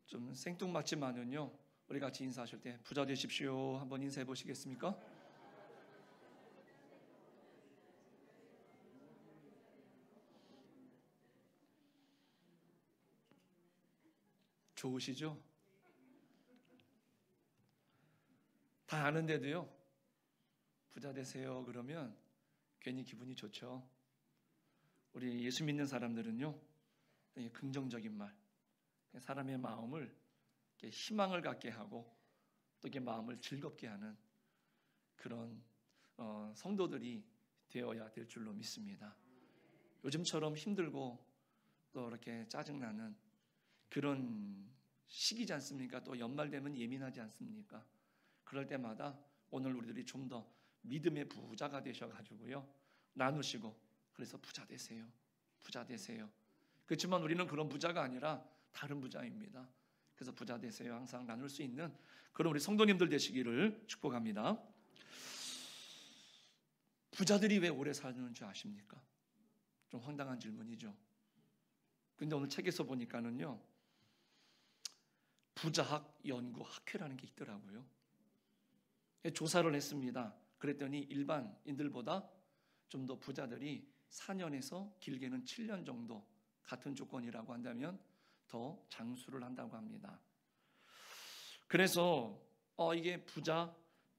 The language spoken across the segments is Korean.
좀 생뚱맞지만은요, 우리 같이 인사하실 때 부자 되십시오 한번 인사해 보시겠습니까? 좋으시죠? 다 아는데도요, 부자 되세요 그러면 괜히 기분이 좋죠. 우리 예수 믿는 사람들은요, 되게 긍정적인 말, 사람의 마음을 희망을 갖게 하고 또 이렇게 마음을 즐겁게 하는 그런 성도들이 되어야 될 줄로 믿습니다. 요즘처럼 힘들고 또 이렇게 짜증나는 그런 시기지 않습니까? 또 연말 되면 예민하지 않습니까? 그럴 때마다 오늘 우리들이 좀 더 믿음의 부자가 되셔가지고요, 나누시고, 그래서 부자 되세요, 부자 되세요. 그렇지만 우리는 그런 부자가 아니라 다른 부자입니다. 그래서 부자 되세요 항상 나눌 수 있는 그런 우리 성도님들 되시기를 축복합니다. 부자들이 왜 오래 사는 줄 아십니까? 좀 황당한 질문이죠. 근데 오늘 책에서 보니까는요, 부자학 연구 학회라는 게 있더라고요. 조사를 했습니다. 그랬더니 일반인들보다 좀 더 부자들이 4년에서 길게는 7년 정도, 같은 조건이라고 한다면 더 장수를 한다고 합니다. 그래서 이게 부자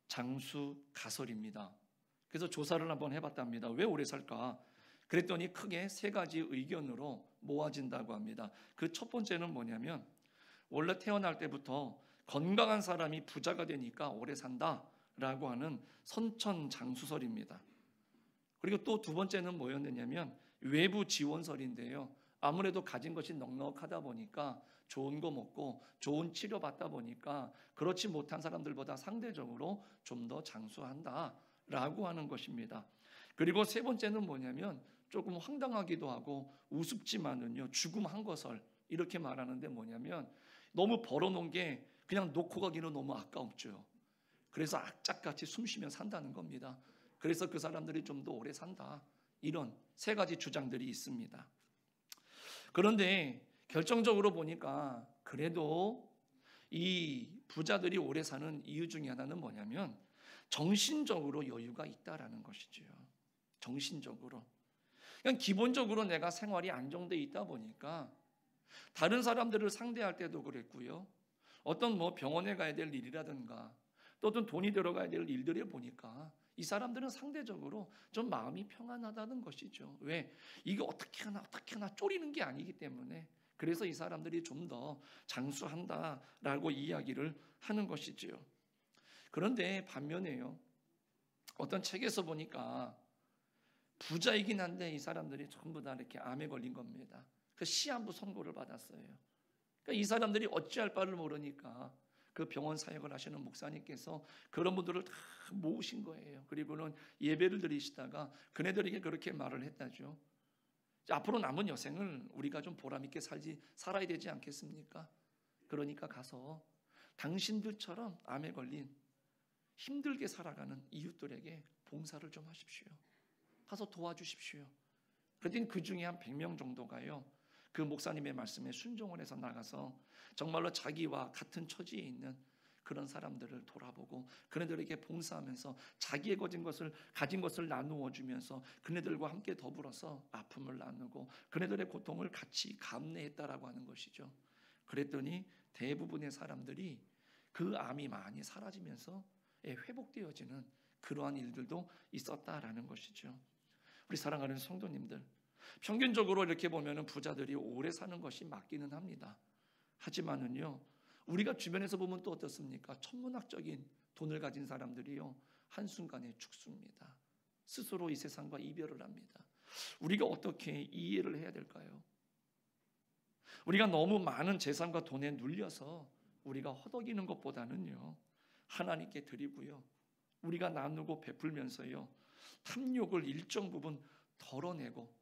장수 가설입니다. 그래서 조사를 한번 해봤답니다. 왜 오래 살까? 그랬더니 크게 세 가지 의견으로 모아진다고 합니다. 그 첫 번째는 뭐냐면, 원래 태어날 때부터 건강한 사람이 부자가 되니까 오래 산다라고 하는 선천장수설입니다. 그리고 또 두 번째는 뭐였느냐면 외부 지원설인데요. 아무래도 가진 것이 넉넉하다 보니까 좋은 거 먹고 좋은 치료 받다 보니까 그렇지 못한 사람들보다 상대적으로 좀 더 장수한다라고 하는 것입니다. 그리고 세 번째는 뭐냐면 조금 황당하기도 하고 우습지만은요, 죽음 한거설 이렇게 말하는데 뭐냐면, 너무 벌어놓은 게 그냥 놓고 가기는 너무 아까웠죠. 그래서 악착같이 숨쉬며 산다는 겁니다. 그래서 그 사람들이 좀 더 오래 산다, 이런 세 가지 주장들이 있습니다. 그런데 결정적으로 보니까 그래도 이 부자들이 오래 사는 이유 중에 하나는 뭐냐면 정신적으로 여유가 있다라는 것이죠. 정신적으로. 그냥 기본적으로 내가 생활이 안정돼 있다 보니까 다른 사람들을 상대할 때도 그랬고요, 어떤 병원에 가야 될 일이라든가 또 어떤 돈이 들어가야 될 일들을 보니까 이 사람들은 상대적으로 좀 마음이 평안하다는 것이죠. 왜? 이게 어떻게 하나 쪼리는 게 아니기 때문에. 그래서 이 사람들이 좀 더 장수한다라고 이야기를 하는 것이죠. 그런데 반면에요, 어떤 책에서 보니까 부자이긴 한데 이 사람들이 전부 다 이렇게 암에 걸린 겁니다. 그 시한부 선고를 받았어요. 그러니까 이 사람들이 어찌할 바를 모르니까 그 병원 사역을 하시는 목사님께서 그런 분들을 다 모으신 거예요. 그리고는 예배를 드리시다가 그네들에게 그렇게 말을 했다죠. 앞으로 남은 여생을 우리가 좀 보람 있게 살아야 되지 않겠습니까? 그러니까 가서 당신들처럼 암에 걸린 힘들게 살아가는 이웃들에게 봉사를 좀 하십시오. 가서 도와주십시오. 그랬더니 그 중에 한 100명 정도가요, 그 목사님의 말씀에 순종을 해서 나가서 정말로 자기와 같은 처지에 있는 그런 사람들을 돌아보고 그네들에게 봉사하면서 자기의 가진 것을 나누어 주면서 그네들과 함께 더불어서 아픔을 나누고 그네들의 고통을 같이 감내했다라고 하는 것이죠. 그랬더니 대부분의 사람들이 그 암이 많이 사라지면서 회복되어지는 그러한 일들도 있었다라는 것이죠. 우리 사랑하는 성도님들, 평균적으로 이렇게 보면은 부자들이 오래 사는 것이 맞기는 합니다. 하지만은요, 우리가 주변에서 보면 또 어떻습니까? 천문학적인 돈을 가진 사람들이요, 한순간에 죽습니다. 스스로 이 세상과 이별을 합니다. 우리가 어떻게 이해를 해야 될까요? 우리가 너무 많은 재산과 돈에 눌려서 우리가 허덕이는 것보다는요, 하나님께 드리고요, 우리가 나누고 베풀면서요, 탐욕을 일정 부분 덜어내고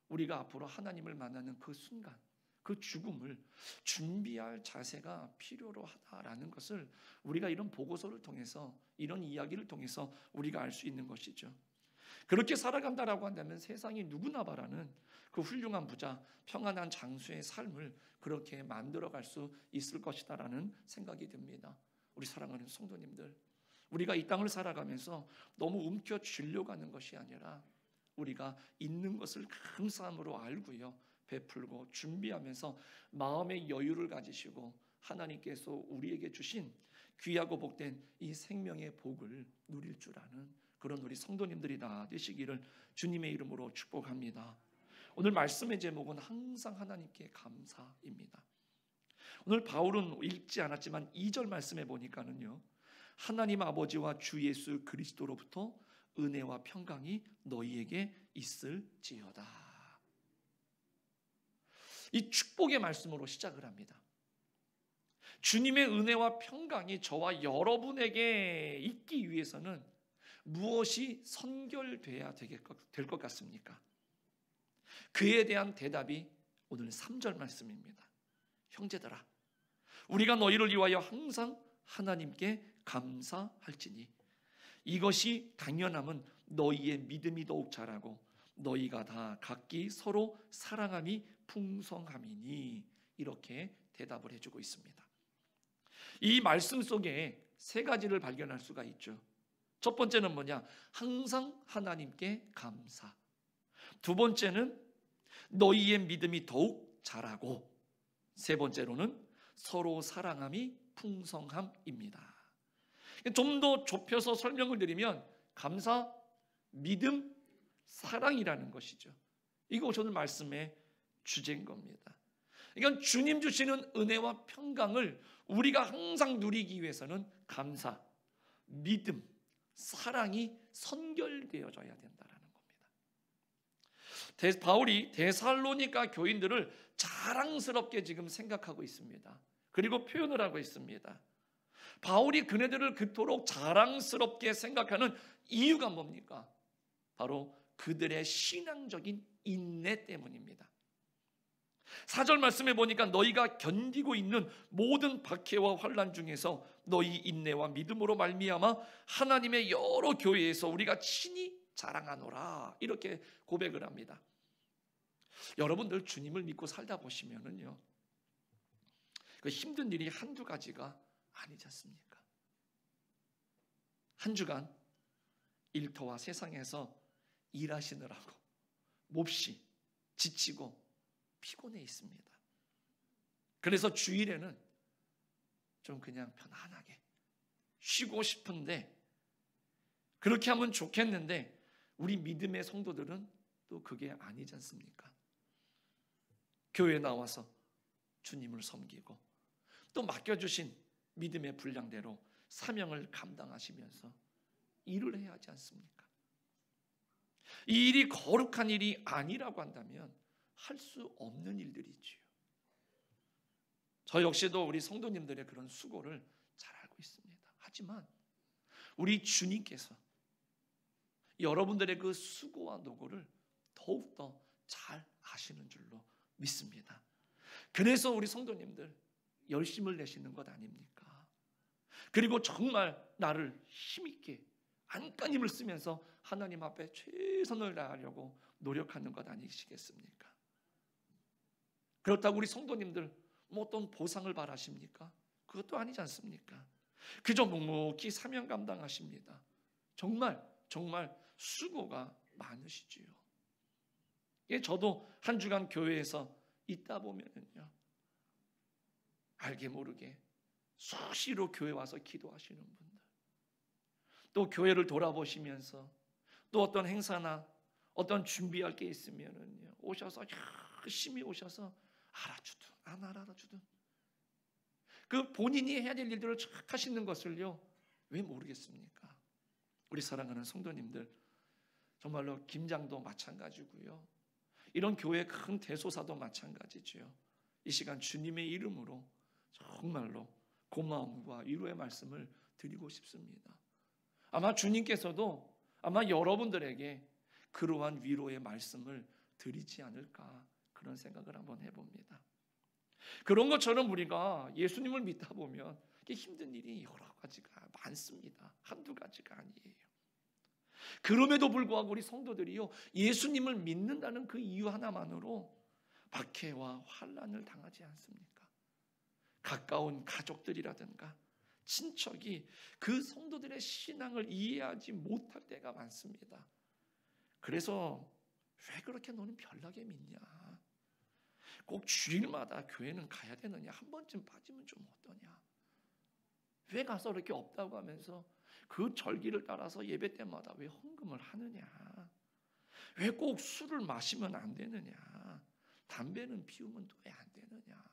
우리가 앞으로 하나님을 만나는 그 순간, 그 죽음을 준비할 자세가 필요로 하다라는 것을 우리가 이런 보고서를 통해서, 이런 이야기를 통해서 우리가 알 수 있는 것이죠. 그렇게 살아간다라고 한다면 세상이 누구나 바라는 그 훌륭한 부자, 평안한 장수의 삶을 그렇게 만들어갈 수 있을 것이다라는 생각이 듭니다. 우리 사랑하는 성도님들, 우리가 이 땅을 살아가면서 너무 움켜쥐려고 하는 것이 아니라 우리가 있는 것을 감사함으로 알고요, 베풀고 준비하면서 마음의 여유를 가지시고 하나님께서 우리에게 주신 귀하고 복된 이 생명의 복을 누릴 줄 아는 그런 우리 성도님들이 다 되시기를 주님의 이름으로 축복합니다. 오늘 말씀의 제목은 항상 하나님께 감사입니다. 오늘 바울은 읽지 않았지만 2절 말씀에 보니까는요, 하나님 아버지와 주 예수 그리스도로부터 은혜와 평강이 너희에게 있을지어다. 이 축복의 말씀으로 시작을 합니다. 주님의 은혜와 평강이 저와 여러분에게 있기 위해서는 무엇이 선결돼야 될 것 같습니까? 그에 대한 대답이 오늘 3절 말씀입니다. 형제들아, 우리가 너희를 위하여 항상 하나님께 감사할지니 이것이 당연함은 너희의 믿음이 더욱 자라고 너희가 다 각기 서로 사랑함이 풍성함이니, 이렇게 대답을 해주고 있습니다. 이 말씀 속에 세 가지를 발견할 수가 있죠. 첫 번째는 뭐냐? 항상 하나님께 감사. 두 번째는 너희의 믿음이 더욱 자라고, 세 번째로는 서로 사랑함이 풍성함입니다. 좀 더 좁혀서 설명을 드리면 감사, 믿음, 사랑이라는 것이죠. 이거 오늘 말씀의 주제인 겁니다. 그러니까 주님 주시는 은혜와 평강을 우리가 항상 누리기 위해서는 감사, 믿음, 사랑이 선결되어져야 된다는 겁니다. 바울이 데살로니가 교인들을 자랑스럽게 지금 생각하고 있습니다. 그리고 표현을 하고 있습니다. 바울이 그네들을 그토록 자랑스럽게 생각하는 이유가 뭡니까? 바로 그들의 신앙적인 인내 때문입니다. 4절 말씀에 보니까 너희가 견디고 있는 모든 박해와 환난 중에서 너희 인내와 믿음으로 말미암아 하나님의 여러 교회에서 우리가 친히 자랑하노라, 이렇게 고백을 합니다. 여러분들 주님을 믿고 살다 보시면은요, 그 힘든 일이 한두 가지가 아니지 않습니까? 한 주간 일터와 세상에서 일하시느라고 몹시 지치고 피곤해 있습니다. 그래서 주일에는 좀 그냥 편안하게 쉬고 싶은데, 그렇게 하면 좋겠는데 우리 믿음의 성도들은 또 그게 아니지 않습니까? 교회에 나와서 주님을 섬기고 또 맡겨주신 믿음의 분량대로 사명을 감당하시면서 일을 해야 하지 않습니까? 이 일이 거룩한 일이 아니라고 한다면 할 수 없는 일들이지요. 저 역시도 우리 성도님들의 그런 수고를 잘 알고 있습니다. 하지만 우리 주님께서 여러분들의 그 수고와 노고를 더욱더 잘 아시는 줄로 믿습니다. 그래서 우리 성도님들 열심을 내시는 것 아닙니까? 그리고 정말 나를 힘있게 안간힘을 쓰면서 하나님 앞에 최선을 다하려고 노력하는 것 아니시겠습니까? 그렇다고 우리 성도님들 뭐 어떤 보상을 바라십니까? 그것도 아니지 않습니까? 그저 묵묵히 사명 감당하십니다. 정말 수고가 많으시지요. 저도 한 주간 교회에서 있다 보면은요, 알게 모르게 수시로 교회 와서 기도하시는 분들, 또 교회를 돌아보시면서 또 어떤 행사나 어떤 준비할 게 있으면은요, 오셔서 열심히 오셔서 알아주든 안 알아주든 그 본인이 해야 될 일들을 쫙 하시는 것을요, 왜 모르겠습니까? 우리 사랑하는 성도님들, 정말로 김장도 마찬가지고요, 이런 교회 큰 대소사도 마찬가지죠. 이 시간 주님의 이름으로 정말로 고마움과 위로의 말씀을 드리고 싶습니다. 아마 주님께서도 아마 여러분들에게 그러한 위로의 말씀을 드리지 않을까, 그런 생각을 한번 해봅니다. 그런 것처럼 우리가 예수님을 믿다 보면 힘든 일이 여러 가지가 많습니다. 한두 가지가 아니에요. 그럼에도 불구하고 우리 성도들이요, 예수님을 믿는다는 그 이유 하나만으로 박해와 환난을 당하지 않습니까? 가까운 가족들이라든가 친척이 그 성도들의 신앙을 이해하지 못할 때가 많습니다. 그래서 왜 그렇게 너는 별나게 믿냐? 꼭 주일마다 교회는 가야 되느냐? 한 번쯤 빠지면 좀 어떠냐? 왜 가서 이렇게 없다고 하면서 그 절기를 따라서 예배 때마다 왜 헌금을 하느냐? 왜 꼭 술을 마시면 안 되느냐? 담배는 피우면 또 왜 안 되느냐?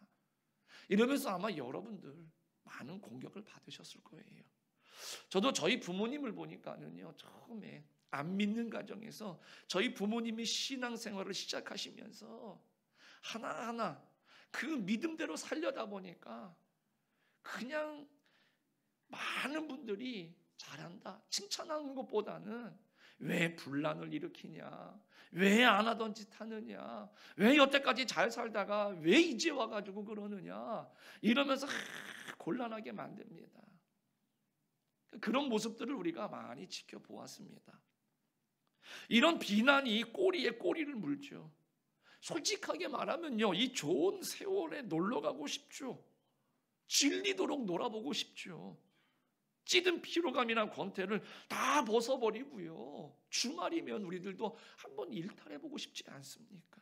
이러면서 아마 여러분들 많은 공격을 받으셨을 거예요. 저도 저희 부모님을 보니까는요, 처음에 안 믿는 가정에서 저희 부모님이 신앙생활을 시작하시면서 하나하나 그 믿음대로 살려다 보니까 그냥 많은 분들이 잘한다, 칭찬하는 것보다는 왜 분란을 일으키냐, 왜 안 하던 짓 하느냐, 왜 여태까지 잘 살다가 왜 이제 와가지고 그러느냐, 이러면서 곤란하게 만듭니다. 그런 모습들을 우리가 많이 지켜보았습니다. 이런 비난이 꼬리에 꼬리를 물죠. 솔직하게 말하면요, 이 좋은 세월에 놀러 가고 싶죠. 질리도록 놀아보고 싶죠. 찌든 피로감이나 권태를 다 벗어버리고요, 주말이면 우리들도 한번 일탈해보고 싶지 않습니까?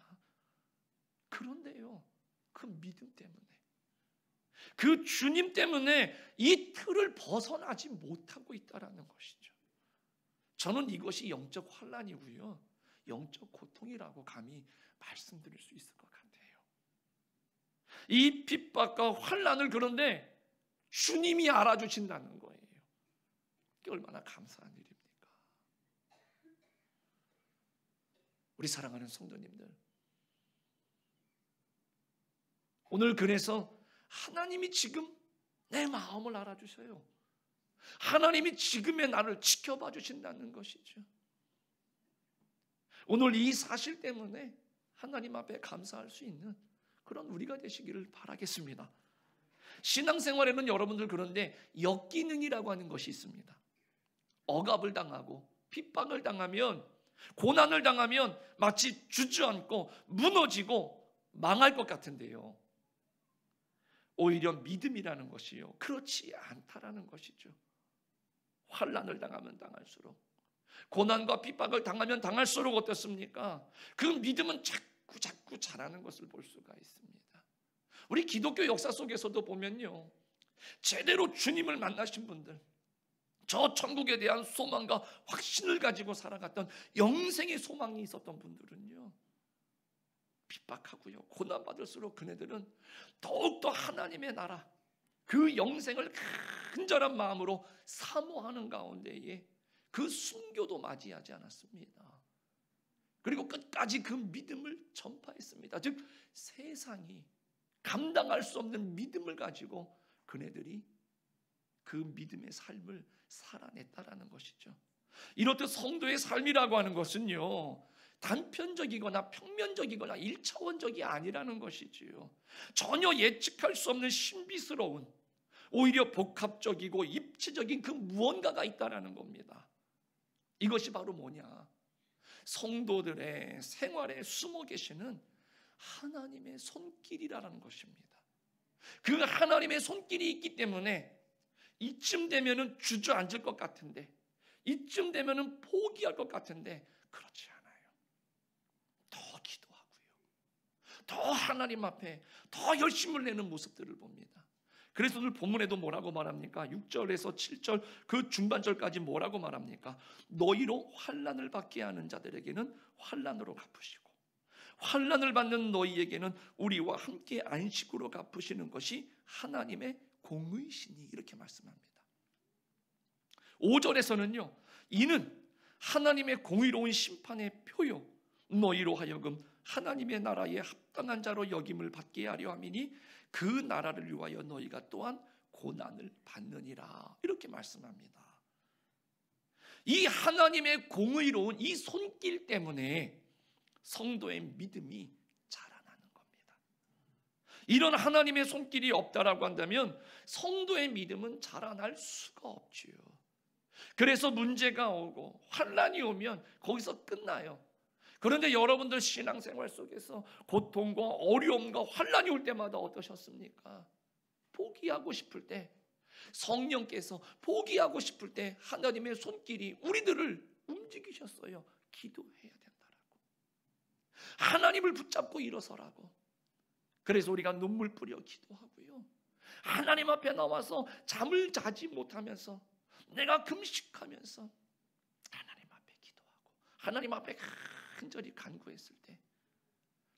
그런데요, 그 믿음 때문에, 그 주님 때문에 이 틀을 벗어나지 못하고 있다는 것이죠. 저는 이것이 영적 환난이고요, 영적 고통이라고 감히 말씀드릴 수 있을 것 같아요. 이 핍박과 환난을 그런데 주님이 알아주신다는 거예요. 이게 얼마나 감사한 일입니까? 우리 사랑하는 성도님들, 오늘 그래서 하나님이 지금 내 마음을 알아주셔요. 하나님이 지금의 나를 지켜봐 주신다는 것이죠. 오늘 이 사실 때문에 하나님 앞에 감사할 수 있는 그런 우리가 되시기를 바라겠습니다. 신앙생활에는 여러분들 그런데 역기능이라고 하는 것이 있습니다. 억압을 당하고 핍박을 당하면, 고난을 당하면 마치 주저앉고 무너지고 망할 것 같은데요, 오히려 믿음이라는 것이요, 그렇지 않다라는 것이죠. 환난을 당하면 당할수록, 고난과 핍박을 당하면 당할수록 어떻습니까? 그 믿음은 자꾸 자라는 것을 볼 수가 있습니다. 우리 기독교 역사 속에서도 보면요, 제대로 주님을 만나신 분들, 저 천국에 대한 소망과 확신을 가지고 살아갔던 영생의 소망이 있었던 분들은요, 핍박하고요, 고난받을수록 그네들은 더욱더 하나님의 나라, 그 영생을 간절한 마음으로 사모하는 가운데에 그 순교도 맞이하지 않았습니다. 그리고 끝까지 그 믿음을 전파했습니다. 즉 세상이 감당할 수 없는 믿음을 가지고 그네들이 그 믿음의 삶을 살아냈다라는 것이죠. 이렇듯 성도의 삶이라고 하는 것은요, 단편적이거나 평면적이거나 일차원적이 아니라는 것이지요. 전혀 예측할 수 없는 신비스러운, 오히려 복합적이고 입체적인 그 무언가가 있다라는 겁니다. 이것이 바로 뭐냐? 성도들의 생활에 숨어 계시는 하나님의 손길이라는 것입니다. 그 하나님의 손길이 있기 때문에 이쯤 되면은 주저앉을 것 같은데, 이쯤 되면은 포기할 것 같은데 그렇지 않아요. 더 기도하고요, 더 하나님 앞에 더 열심을 내는 모습들을 봅니다. 그래서 오늘 본문에도 뭐라고 말합니까? 6절에서 7절 그 중반절까지 뭐라고 말합니까? 너희로 환난을 받게 하는 자들에게는 환난으로 갚으시고 환난을 받는 너희에게는 우리와 함께 안식으로 갚으시는 것이 하나님의 공의시니, 이렇게 말씀합니다. 5절에서는요, 이는 하나님의 공의로운 심판의 표요, 너희로 하여금 하나님의 나라에 합당한 자로 여김을 받게 하려 함이니 그 나라를 위하여 너희가 또한 고난을 받느니라, 이렇게 말씀합니다. 이 하나님의 공의로운 이 손길 때문에 성도의 믿음이 자라나는 겁니다. 이런 하나님의 손길이 없다라고 한다면 성도의 믿음은 자라날 수가 없지요. 그래서 문제가 오고 환난이 오면 거기서 끝나요. 그런데 여러분들 신앙생활 속에서 고통과 어려움과 환난이 올 때마다 어떠셨습니까? 포기하고 싶을 때, 성령께서 포기하고 싶을 때 하나님의 손길이 우리들을 움직이셨어요. 기도해야 된다라고, 하나님을 붙잡고 일어서라고. 그래서 우리가 눈물 뿌려 기도하고요, 하나님 앞에 나와서 잠을 자지 못하면서 내가 금식하면서 하나님 앞에 기도하고 하나님 앞에 간절히 간구했을 때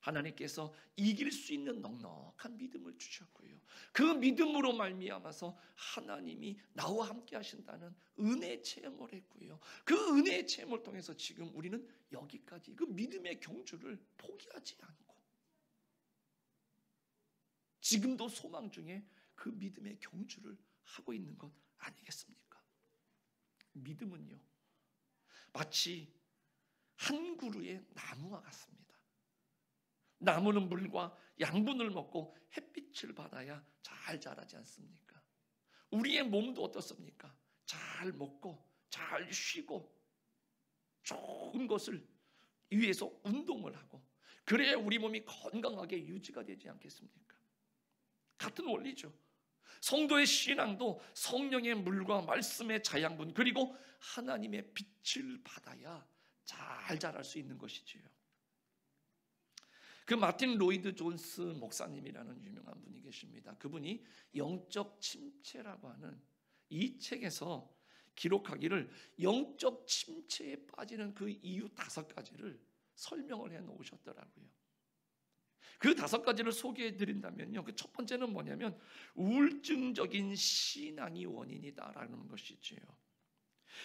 하나님께서 이길 수 있는 넉넉한 믿음을 주셨고요, 그 믿음으로 말미암아서 하나님이 나와 함께 하신다는 은혜의 체험을 했고요, 그 은혜의 체험을 통해서 지금 우리는 여기까지 그 믿음의 경주를 포기하지 않고 지금도 소망 중에 그 믿음의 경주를 하고 있는 것 아니겠습니까? 믿음은요, 마치 한 그루의 나무와 같습니다. 나무는 물과 양분을 먹고 햇빛을 받아야 잘 자라지 않습니까? 우리의 몸도 어떻습니까? 잘 먹고 잘 쉬고 좋은 것을 위해서 운동을 하고 그래야 우리 몸이 건강하게 유지가 되지 않겠습니까? 같은 원리죠. 성도의 신앙도 성령의 물과 말씀의 자양분 그리고 하나님의 빛을 받아야 잘 자랄 수 있는 것이지요. 그 마틴 로이드 존스 목사님이라는 유명한 분이 계십니다. 그분이 영적 침체라고 하는 이 책에서 기록하기를 영적 침체에 빠지는 그 이유 5가지를 설명을 해 놓으셨더라고요. 그 5가지를 소개해 드린다면요, 그 첫 번째는 뭐냐면 우울증적인 신앙이 원인이다라는 것이지요.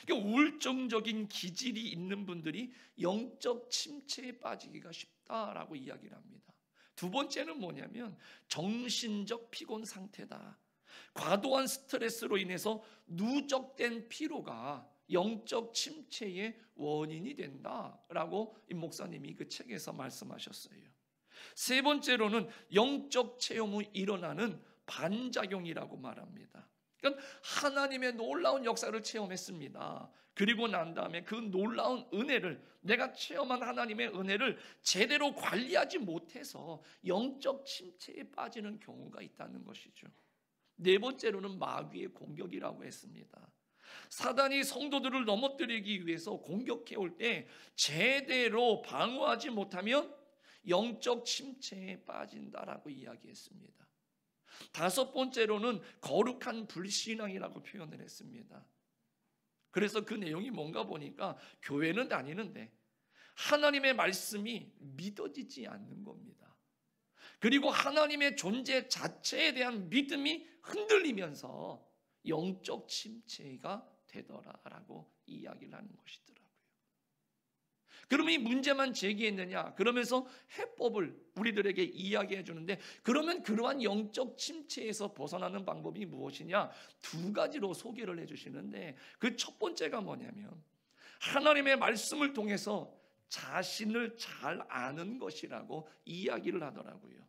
그러니까 우울증적인 기질이 있는 분들이 영적 침체에 빠지기가 쉽다라고 이야기를 합니다. 두 번째는 뭐냐면 정신적 피곤 상태다. 과도한 스트레스로 인해서 누적된 피로가 영적 침체의 원인이 된다라고 이 목사님이 그 책에서 말씀하셨어요. 세 번째로는 영적 체험 후 일어나는 반작용이라고 말합니다. 그러니까 하나님의 놀라운 역사를 체험했습니다. 그리고 난 다음에 그 놀라운 은혜를, 내가 체험한 하나님의 은혜를 제대로 관리하지 못해서 영적 침체에 빠지는 경우가 있다는 것이죠. 네 번째로는 마귀의 공격이라고 했습니다. 사단이 성도들을 넘어뜨리기 위해서 공격해 올 때 제대로 방어하지 못하면 영적 침체에 빠진다라고 이야기했습니다. 다섯 번째로는 거룩한 불신앙이라고 표현을 했습니다. 그래서 그 내용이 뭔가 보니까 교회는 다니는데 하나님의 말씀이 믿어지지 않는 겁니다. 그리고 하나님의 존재 자체에 대한 믿음이 흔들리면서 영적 침체가 되더라라고 이야기를 하는 것이더라고요. 그러면 이 문제만 제기했느냐? 그러면서 해법을 우리들에게 이야기해 주는데, 그러면 그러한 영적 침체에서 벗어나는 방법이 무엇이냐? 2가지로 소개를 해 주시는데, 그 첫 번째가 뭐냐면 하나님의 말씀을 통해서 자신을 잘 아는 것이라고 이야기를 하더라고요.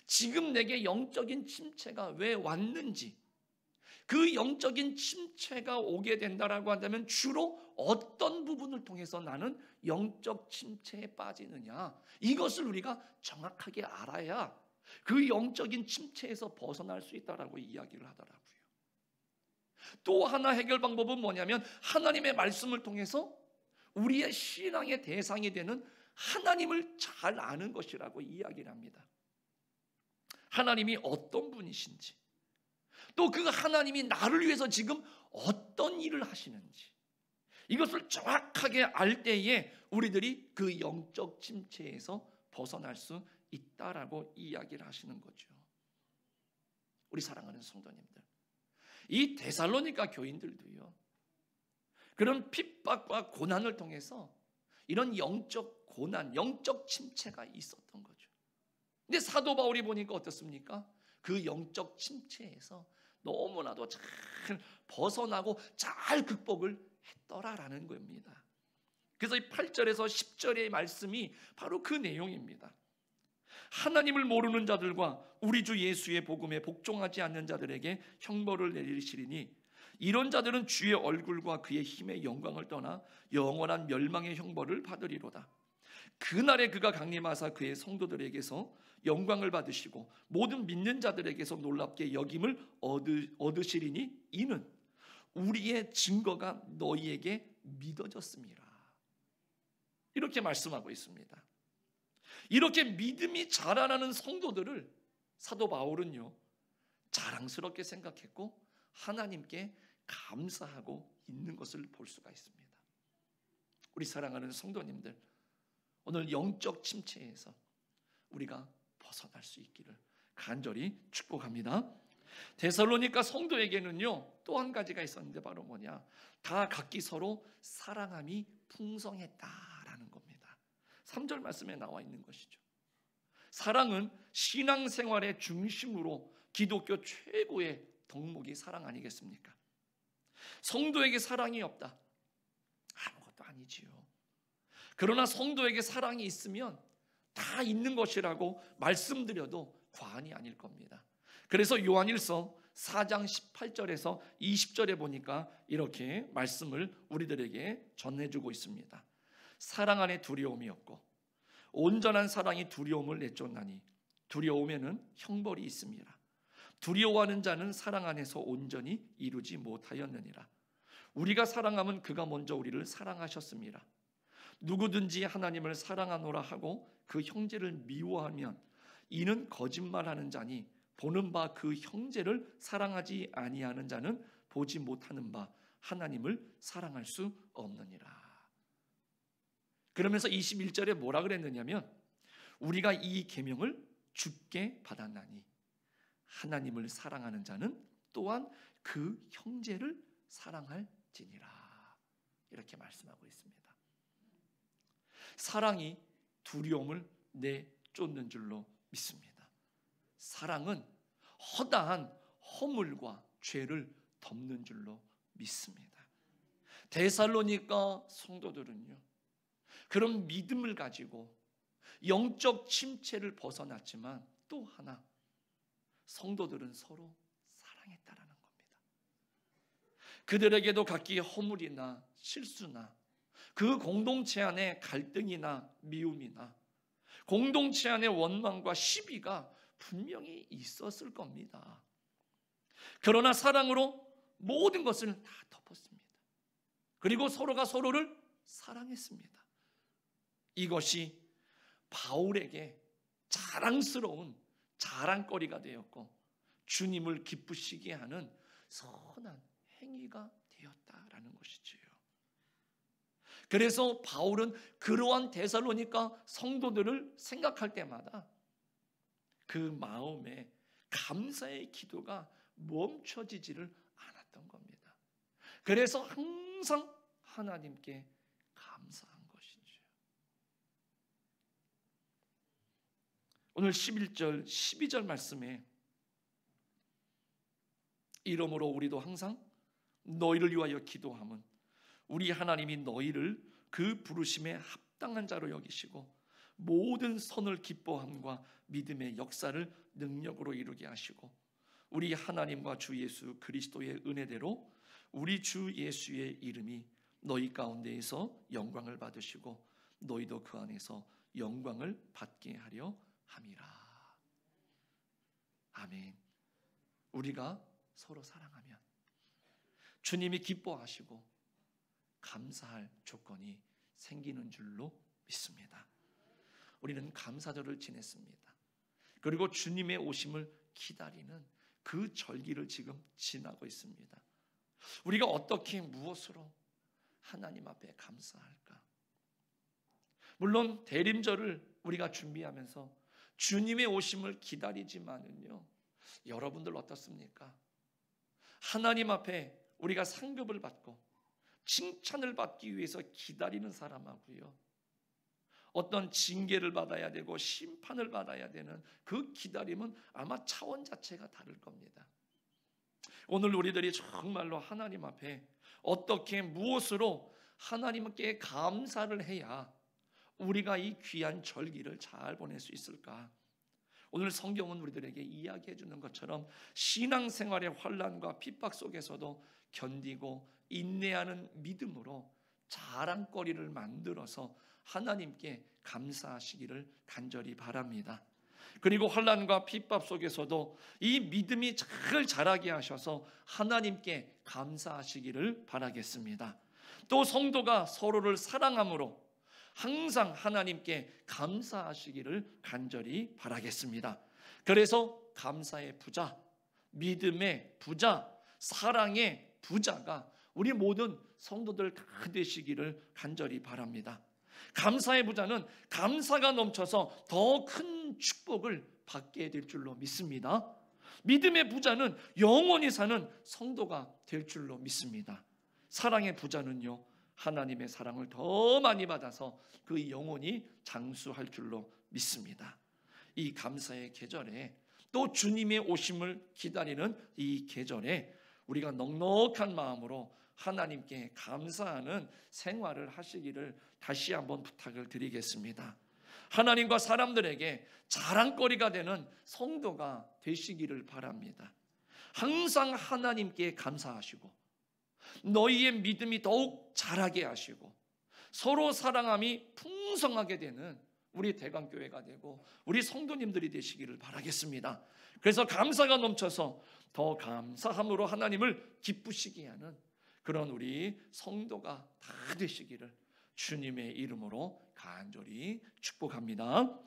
지금 내게 영적인 침체가 왜 왔는지, 그 영적인 침체가 오게 된다라고 한다면 주로 어떤 부분을 통해서 나는 영적 침체에 빠지느냐, 이것을 우리가 정확하게 알아야 그 영적인 침체에서 벗어날 수 있다라고 이야기를 하더라고요. 또 하나 해결 방법은 뭐냐면 하나님의 말씀을 통해서 우리의 신앙의 대상이 되는 하나님을 잘 아는 것이라고 이야기를 합니다. 하나님이 어떤 분이신지, 또 그 하나님이 나를 위해서 지금 어떤 일을 하시는지, 이것을 정확하게 알 때에 우리들이 그 영적 침체에서 벗어날 수 있다라고 이야기를 하시는 거죠. 우리 사랑하는 성도님들, 이 데살로니가 교인들도요, 그런 핍박과 고난을 통해서 이런 영적 고난, 영적 침체가 있었던 거죠. 근데 사도 바울이 보니까 어떻습니까? 그 영적 침체에서 너무나도 잘 벗어나고 잘 극복을 했더라라는 겁니다. 그래서 이 8절에서 10절의 말씀이 바로 그 내용입니다. 하나님을 모르는 자들과 우리 주 예수의 복음에 복종하지 않는 자들에게 형벌을 내리시리니 이런 자들은 주의 얼굴과 그의 힘의 영광을 떠나 영원한 멸망의 형벌을 받으리로다. 그날에 그가 강림하사 그의 성도들에게서 영광을 받으시고 모든 믿는 자들에게서 놀랍게 여김을 얻으시리니 이는 우리의 증거가 너희에게 믿어졌습니다. 이렇게 말씀하고 있습니다. 이렇게 믿음이 자라나는 성도들을 사도 바울은요, 자랑스럽게 생각했고 하나님께 감사하고 있는 것을 볼 수가 있습니다. 우리 사랑하는 성도님들, 오늘 영적 침체에서 우리가 벗어날 수 있기를 간절히 축복합니다. 데살로니가 성도에게는요, 또 한 가지가 있었는데 바로 뭐냐? 다 각기 서로 사랑함이 풍성했다라는 겁니다. 3절 말씀에 나와 있는 것이죠. 사랑은 신앙생활의 중심으로 기독교 최고의 덕목이 사랑 아니겠습니까? 성도에게 사랑이 없다, 아무것도 아니지요. 그러나 성도에게 사랑이 있으면 다 있는 것이라고 말씀드려도 과언이 아닐 겁니다. 그래서 요한일서 4장 18절에서 20절에 보니까 이렇게 말씀을 우리들에게 전해주고 있습니다. 사랑 안에 두려움이 없고 온전한 사랑이 두려움을 내쫓나니 두려움에는 형벌이 있습니다. 두려워하는 자는 사랑 안에서 온전히 이루지 못하였느니라. 우리가 사랑하면 그가 먼저 우리를 사랑하셨습니다. 누구든지 하나님을 사랑하노라 하고 그 형제를 미워하면 이는 거짓말하는 자니 보는 바 그 형제를 사랑하지 아니하는 자는 보지 못하는 바 하나님을 사랑할 수 없느니라. 그러면서 21절에 뭐라 그랬느냐면 우리가 이 계명을 주께 받았나니 하나님을 사랑하는 자는 또한 그 형제를 사랑할지니라. 이렇게 말씀하고 있습니다. 사랑이 두려움을 내쫓는 줄로 믿습니다. 사랑은 허다한 허물과 죄를 덮는 줄로 믿습니다. 데살로니가 성도들은요, 그런 믿음을 가지고 영적 침체를 벗어났지만 또 하나 성도들은 서로 사랑했다라는 겁니다. 그들에게도 각기 허물이나 실수나 그 공동체 안에 갈등이나 미움이나 공동체 안에 원망과 시비가 분명히 있었을 겁니다. 그러나 사랑으로 모든 것을 다 덮었습니다. 그리고 서로가 서로를 사랑했습니다. 이것이 바울에게 자랑스러운 자랑거리가 되었고 주님을 기쁘시게 하는 선한 행위가 되었다라는 것이지요. 그래서 바울은 그러한 데살로니가 성도들을 생각할 때마다 그 마음에 감사의 기도가 멈춰지지를 않았던 겁니다. 그래서 항상 하나님께 감사한 것이죠. 오늘 11절, 12절 말씀에 이러므로 우리도 항상 너희를 위하여 기도함은 우리 하나님이 너희를 그 부르심에 합당한 자로 여기시고 모든 선을 기뻐함과 믿음의 역사를 능력으로 이루게 하시고 우리 하나님과 주 예수 그리스도의 은혜대로 우리 주 예수의 이름이 너희 가운데에서 영광을 받으시고 너희도 그 안에서 영광을 받게 하려 함이라. 아멘. 우리가 서로 사랑하면 주님이 기뻐하시고 감사할 조건이 생기는 줄로 믿습니다. 우리는 감사절을 지냈습니다. 그리고 주님의 오심을 기다리는 그 절기를 지금 지나고 있습니다. 우리가 어떻게 무엇으로 하나님 앞에 감사할까? 물론 대림절을 우리가 준비하면서 주님의 오심을 기다리지만은요, 여러분들 어떻습니까? 하나님 앞에 우리가 상급을 받고 칭찬을 받기 위해서 기다리는 사람하고요, 어떤 징계를 받아야 되고 심판을 받아야 되는 그 기다림은 아마 차원 자체가 다를 겁니다. 오늘 우리들이 정말로 하나님 앞에 어떻게 무엇으로 하나님께 감사를 해야 우리가 이 귀한 절기를 잘 보낼 수 있을까? 오늘 성경은 우리들에게 이야기해 주는 것처럼 신앙생활의 환난과 핍박 속에서도 견디고 인내하는 믿음으로 자랑거리를 만들어서 하나님께 감사하시기를 간절히 바랍니다. 그리고 환난과 핍박 속에서도 이 믿음이 잘 자라게 하셔서 하나님께 감사하시기를 바라겠습니다. 또 성도가 서로를 사랑함으로 항상 하나님께 감사하시기를 간절히 바라겠습니다. 그래서 감사의 부자, 믿음의 부자, 사랑의 부자가 우리 모든 성도들 다 되시기를 간절히 바랍니다. 감사의 부자는 감사가 넘쳐서 더 큰 축복을 받게 될 줄로 믿습니다. 믿음의 부자는 영원히 사는 성도가 될 줄로 믿습니다. 사랑의 부자는요, 하나님의 사랑을 더 많이 받아서 그 영혼이 장수할 줄로 믿습니다. 이 감사의 계절에 또 주님의 오심을 기다리는 이 계절에 우리가 넉넉한 마음으로 하나님께 감사하는 생활을 하시기를 다시 한번 부탁을 드리겠습니다. 하나님과 사람들에게 자랑거리가 되는 성도가 되시기를 바랍니다. 항상 하나님께 감사하시고 너희의 믿음이 더욱 자라게 하시고 서로 사랑함이 풍성하게 되는 우리 대강교회가 되고 우리 성도님들이 되시기를 바라겠습니다. 그래서 감사가 넘쳐서 더 감사함으로 하나님을 기쁘시게 하는 그런 우리 성도가 다 되시기를 주님의 이름으로 간절히 축복합니다.